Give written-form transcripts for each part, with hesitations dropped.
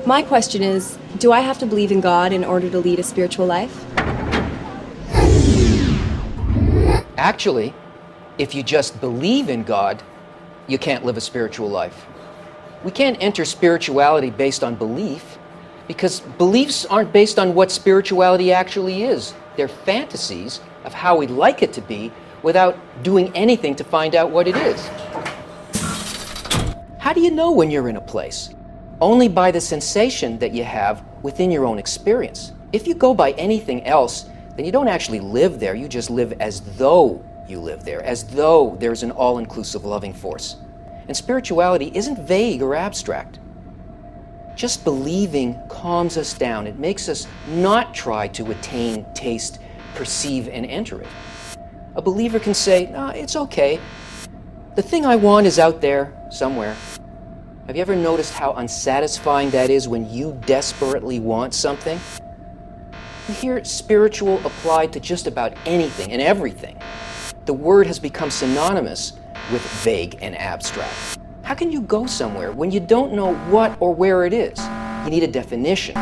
My question is, do I have to believe in God in order to lead a spiritual life? Actually, if you just believe in God, you can't live a spiritual life. We can't enter spirituality based on belief, because beliefs aren't based on what spirituality actually is. They're fantasies of how we'd like it to be without doing anything to find out what it is. How do you know when you're in a place? Only by the sensation that you have within your own experience. If you go by anything else, then you don't actually live there. You just live as though you live there, as though there's an all-inclusive loving force. And spirituality isn't vague or abstract. Just believing calms us down. It makes us not try to attain, taste, perceive, and enter it. A believer can say, "No, it's okay. The thing I want is out there somewhere." Have you ever noticed how unsatisfying that is when you desperately want something? You hear spiritual applied to just about anything and everything. The word has become synonymous with vague and abstract. How can you go somewhere when you don't know what or where it is? You need a definition.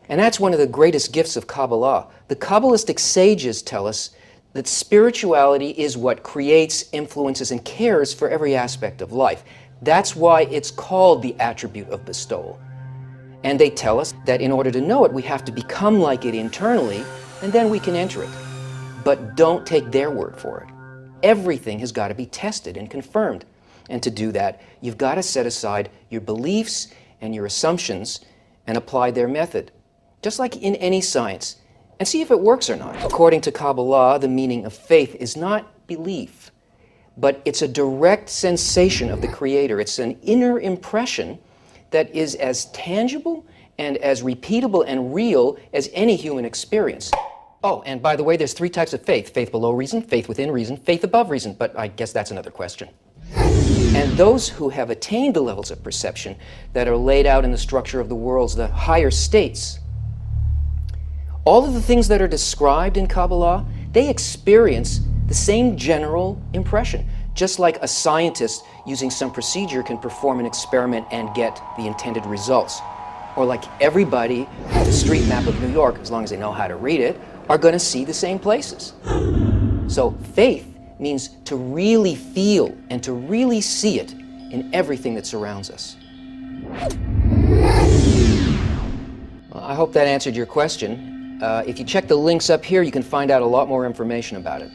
And that's one of the greatest gifts of Kabbalah. The Kabbalistic sages tell us that spirituality is what creates, influences, and cares for every aspect of life. That's why it's called the attribute of bestowal. And they tell us that in order to know it, we have to become like it internally, and then we can enter it. But don't take their word for it. Everything has got to be tested and confirmed. And to do that, you've got to set aside your beliefs and your assumptions and apply their method, just like in any science, and see if it works or not. According to Kabbalah, the meaning of faith is not belief, but it's a direct sensation of the Creator. It's an inner impression that is as tangible and as repeatable and real as any human experience. Oh, and by the way, there's 3 types of faith: faith below reason, faith within reason, faith above reason, but I guess that's another question. And those who have attained the levels of perception that are laid out in the structure of the worlds, the higher states, all of the things that are described in Kabbalah, they experience the same general impression. Just like a scientist using some procedure can perform an experiment and get the intended results. Or like everybody with a street map of New York, as long as they know how to read it, are going to see the same places. So faith means to really feel and to really see it in everything that surrounds us. Well, I hope that answered your question. If you check the links up here, you can find out a lot more information about it.